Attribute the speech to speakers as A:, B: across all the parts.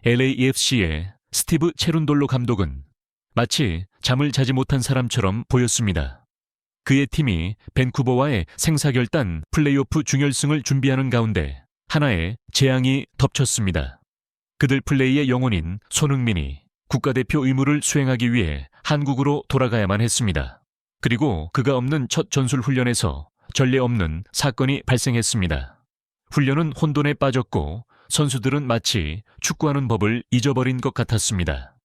A: LAFC의 스티브 체룬돌로 감독은 마치 잠을 자지 못한 사람처럼 보였습니다. 그의 팀이 밴쿠버와의 생사결단 플레이오프 준결승을 준비하는 가운데 하나의 재앙이 덮쳤습니다. 그들 플레이의 영혼인 손흥민이 국가대표 의무를 수행하기 위해 한국으로 돌아가야만 했습니다. 그리고 그가 없는 첫 전술 훈련에서 전례 없는 사건이 발생했습니다. 훈련은 혼돈에 빠졌고 선수들은 마치 축구하는 법을 잊어버린 것 같았습니다.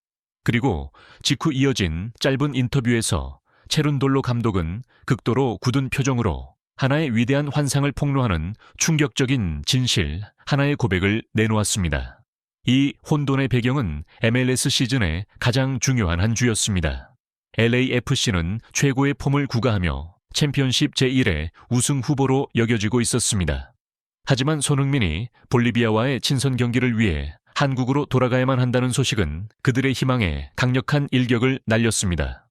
A: 그리고 직후 이어진 짧은 인터뷰에서 체룬돌로 감독은 극도로 굳은 표정으로 하나의 위대한 환상을 폭로하는 충격적인 진실, 하나의 고백을 내놓았습니다. 이 혼돈의 배경은 MLS 시즌의 가장 중요한 한 주였습니다. LAFC는 최고의 폼을 구가하며 챔피언십 제1의 우승 후보로 여겨지고 있었습니다. 하지만 손흥민이 볼리비아와의 친선 경기를 위해 한국으로 돌아가야만 한다는 소식은 그들의 희망에 강력한 일격을 날렸습니다.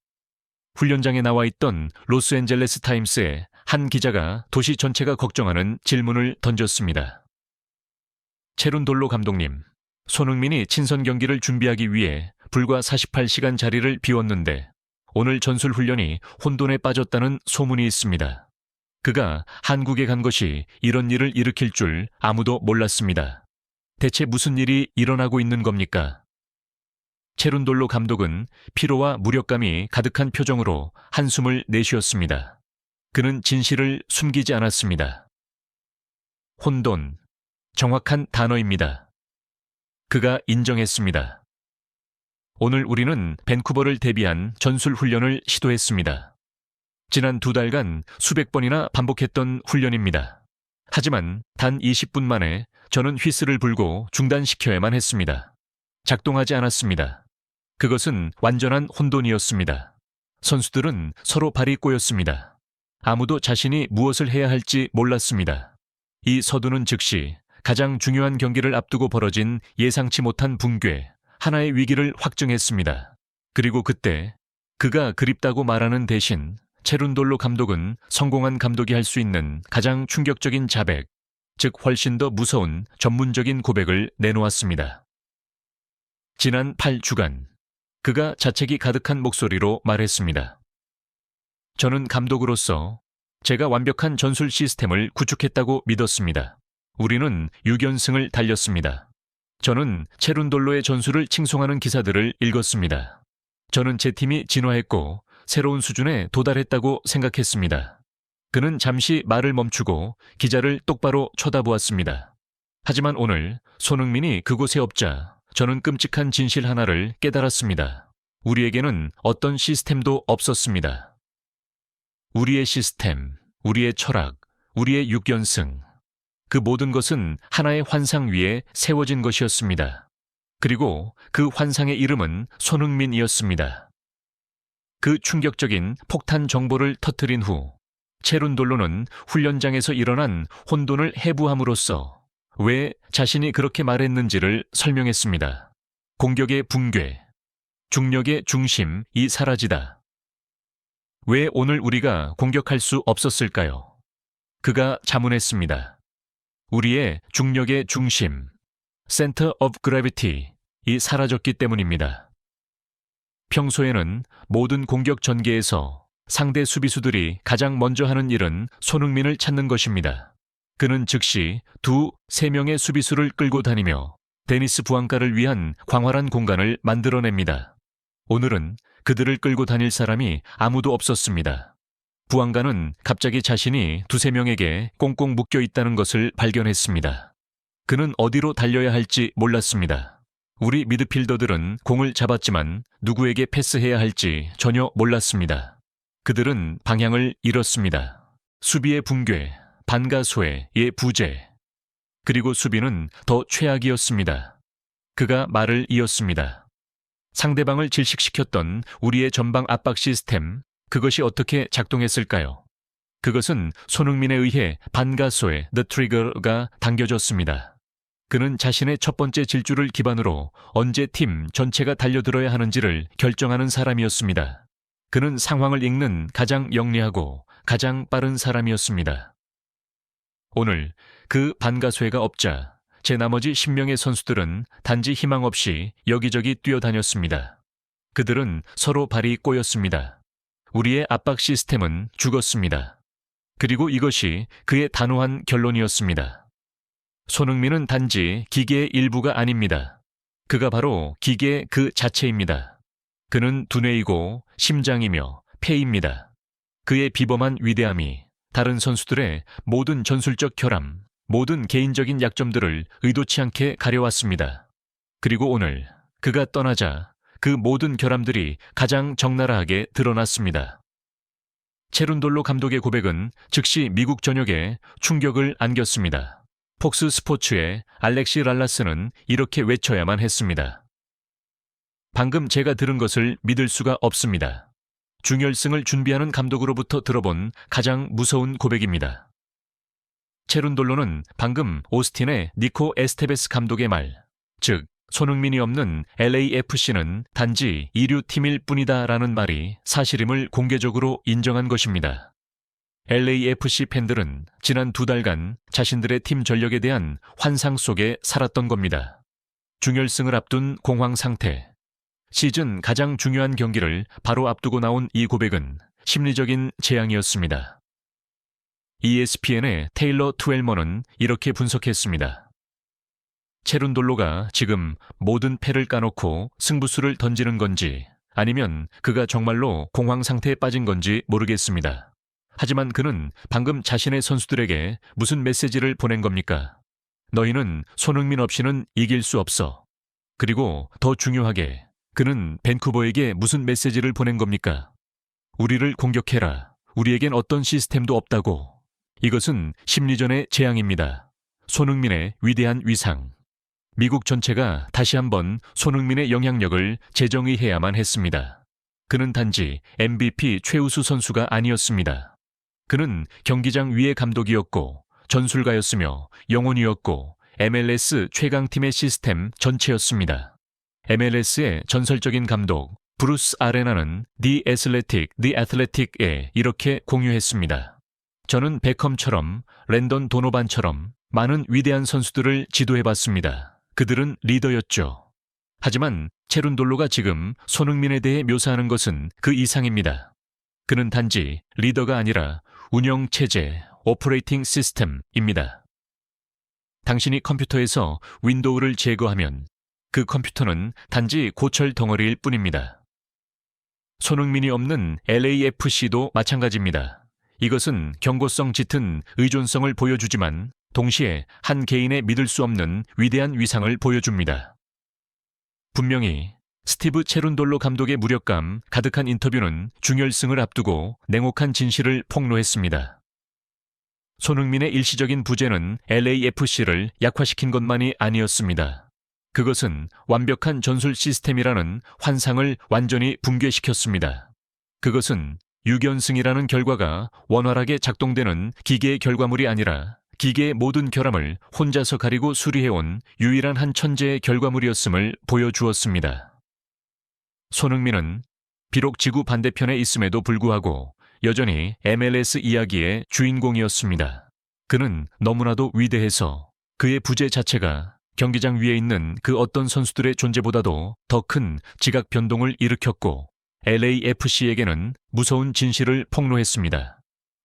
A: 훈련장에 나와 있던 로스앤젤레스 타임스의 한 기자가 도시 전체가 걱정하는 질문을 던졌습니다. 체룬돌로 감독님, 손흥민이 친선 경기를 준비하기 위해 불과 48시간 자리를 비웠는데 오늘 전술 훈련이 혼돈에 빠졌다는 소문이 있습니다. 그가 한국에 간 것이 이런 일을 일으킬 줄 아무도 몰랐습니다. 대체 무슨 일이 일어나고 있는 겁니까? 체룬돌로 감독은 피로와 무력감이 가득한 표정으로 한숨을 내쉬었습니다. 그는 진실을 숨기지 않았습니다. 혼돈, 정확한 단어입니다. 그가 인정했습니다. 오늘 우리는 밴쿠버를 대비한 전술 훈련을 시도했습니다. 지난 2달간 수백 번이나 반복했던 훈련입니다. 하지만 단 20분 만에 저는 휘슬을 불고 중단시켜야만 했습니다. 작동하지 않았습니다. 그것은 완전한 혼돈이었습니다. 선수들은 서로 발이 꼬였습니다. 아무도 자신이 무엇을 해야 할지 몰랐습니다. 이 서두는 즉시 가장 중요한 경기를 앞두고 벌어진 예상치 못한 붕괴, 하나의 위기를 확증했습니다. 그리고 그때 그가 그립다고 말하는 대신 체룬돌로 감독은 성공한 감독이 할 수 있는 가장 충격적인 자백, 즉 훨씬 더 무서운 전문적인 고백을 내놓았습니다. 지난 8주간 그가 자책이 가득한 목소리로 말했습니다. 저는 감독으로서 제가 완벽한 전술 시스템을 구축했다고 믿었습니다. 우리는 6연승을 달렸습니다. 저는 체룬돌로의 전술을 칭송하는 기사들을 읽었습니다. 저는 제 팀이 진화했고 새로운 수준에 도달했다고 생각했습니다. 그는 잠시 말을 멈추고 기자를 똑바로 쳐다보았습니다. 하지만 오늘 손흥민이 그곳에 없자 저는 끔찍한 진실 하나를 깨달았습니다. 우리에게는 어떤 시스템도 없었습니다. 우리의 시스템, 우리의 철학, 우리의 6연승, 그 모든 것은 하나의 환상 위에 세워진 것이었습니다. 그리고 그 환상의 이름은 손흥민이었습니다. 그 충격적인 폭탄 정보를 터뜨린 후 체룬돌로는 훈련장에서 일어난 혼돈을 해부함으로써 왜 자신이 그렇게 말했는지를 설명했습니다. 공격의 붕괴, 중력의 중심이 사라지다. 왜 오늘 우리가 공격할 수 없었을까요? 그가 자문했습니다. 우리의 중력의 중심, Center of Gravity이 사라졌기 때문입니다. 평소에는 모든 공격 전개에서 상대 수비수들이 가장 먼저 하는 일은 손흥민을 찾는 것입니다. 그는 즉시 2-3명의 수비수를 끌고 다니며 데니스 부앙가를 위한 광활한 공간을 만들어냅니다. 오늘은 그들을 끌고 다닐 사람이 아무도 없었습니다. 부앙가는 갑자기 자신이 2-3명에게 꽁꽁 묶여 있다는 것을 발견했습니다. 그는 어디로 달려야 할지 몰랐습니다. 우리 미드필더들은 공을 잡았지만 누구에게 패스해야 할지 전혀 몰랐습니다. 그들은 방향을 잃었습니다. 수비의 붕괴, 반가소의 부재. 그리고 수비는 더 최악이었습니다. 그가 말을 이었습니다. 상대방을 질식시켰던 우리의 전방 압박 시스템, 그것이 어떻게 작동했을까요? 그것은 손흥민에 의해 반가소의 The Trigger가 당겨졌습니다. 그는 자신의 첫 번째 질주를 기반으로 언제 팀 전체가 달려들어야 하는지를 결정하는 사람이었습니다. 그는 상황을 읽는 가장 영리하고 가장 빠른 사람이었습니다. 오늘 그 반가쇠가 없자 제 나머지 10명의 선수들은 단지 희망 없이 여기저기 뛰어다녔습니다. 그들은 서로 발이 꼬였습니다. 우리의 압박 시스템은 죽었습니다. 그리고 이것이 그의 단호한 결론이었습니다. 손흥민은 단지 기계의 일부가 아닙니다. 그가 바로 기계 그 자체입니다. 그는 두뇌이고 심장이며 폐입니다. 그의 비범한 위대함이 다른 선수들의 모든 전술적 결함, 모든 개인적인 약점들을 의도치 않게 가려왔습니다. 그리고 오늘 그가 떠나자 그 모든 결함들이 가장 적나라하게 드러났습니다. 체룬돌로 감독의 고백은 즉시 미국 전역에 충격을 안겼습니다. 폭스 스포츠의 알렉시 랄라스는 이렇게 외쳐야만 했습니다. 방금 제가 들은 것을 믿을 수가 없습니다. 준결승을 준비하는 감독으로부터 들어본 가장 무서운 고백입니다. 체룬돌로는 방금 오스틴의 니코 에스테베스 감독의 말, 즉 손흥민이 없는 LAFC는 단지 이류팀일 뿐이다 라는 말이 사실임을 공개적으로 인정한 것입니다. LAFC 팬들은 지난 2달간 자신들의 팀 전력에 대한 환상 속에 살았던 겁니다. 준결승을 앞둔 공황 상태. 시즌 가장 중요한 경기를 바로 앞두고 나온 이 고백은 심리적인 재앙이었습니다. ESPN의 테일러 투엘머는 이렇게 분석했습니다. 체룬돌로가 지금 모든 패를 까놓고 승부수를 던지는 건지 아니면 그가 정말로 공황 상태에 빠진 건지 모르겠습니다. 하지만 그는 방금 자신의 선수들에게 무슨 메시지를 보낸 겁니까? 너희는 손흥민 없이는 이길 수 없어. 그리고 더 중요하게 그는 밴쿠버에게 무슨 메시지를 보낸 겁니까? 우리를 공격해라. 우리에겐 어떤 시스템도 없다고. 이것은 심리전의 재앙입니다. 손흥민의 위대한 위상. 미국 전체가 다시 한번 손흥민의 영향력을 재정의해야만 했습니다. 그는 단지 MVP 최우수 선수가 아니었습니다. 그는 경기장 위의 감독이었고 전술가였으며 영혼이었고 MLS 최강팀의 시스템 전체였습니다. MLS의 전설적인 감독 브루스 아레나는 The Athletic에 이렇게 공유했습니다. 저는 베컴처럼 랜던 도노반처럼 많은 위대한 선수들을 지도해봤습니다. 그들은 리더였죠. 하지만 체룬돌로가 지금 손흥민에 대해 묘사하는 것은 그 이상입니다. 그는 단지 리더가 아니라 운영체제, 오퍼레이팅 시스템입니다. 당신이 컴퓨터에서 윈도우를 제거하면 그 컴퓨터는 단지 고철 덩어리일 뿐입니다. 손흥민이 없는 LAFC도 마찬가지입니다. 이것은 경고성 짙은 의존성을 보여주지만 동시에 한 개인의 믿을 수 없는 위대한 위상을 보여줍니다. 분명히 스티브 체룬돌로 감독의 무력감 가득한 인터뷰는 준결승을 앞두고 냉혹한 진실을 폭로했습니다. 손흥민의 일시적인 부재는 LAFC를 약화시킨 것만이 아니었습니다. 그것은 완벽한 전술 시스템이라는 환상을 완전히 붕괴시켰습니다. 그것은 6연승이라는 결과가 원활하게 작동되는 기계의 결과물이 아니라 기계의 모든 결함을 혼자서 가리고 수리해온 유일한 한 천재의 결과물이었음을 보여주었습니다. 손흥민은 비록 지구 반대편에 있음에도 불구하고 여전히 MLS 이야기의 주인공이었습니다. 그는 너무나도 위대해서 그의 부재 자체가 경기장 위에 있는 그 어떤 선수들의 존재보다도 더 큰 지각 변동을 일으켰고 LAFC에게는 무서운 진실을 폭로했습니다.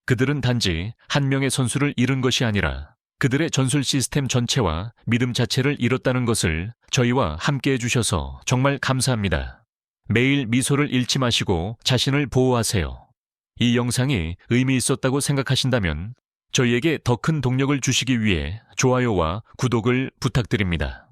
A: 그들은 단지 한 명의 선수를 잃은 것이 아니라 그들의 전술 시스템 전체와 믿음 자체를 잃었다는 것을 저희와 함께 해주셔서 정말 감사합니다. 매일 미소를 잃지 마시고 자신을 보호하세요. 이 영상이 의미 있었다고 생각하신다면 저희에게 더 큰 동력을 주시기 위해 좋아요와 구독을 부탁드립니다.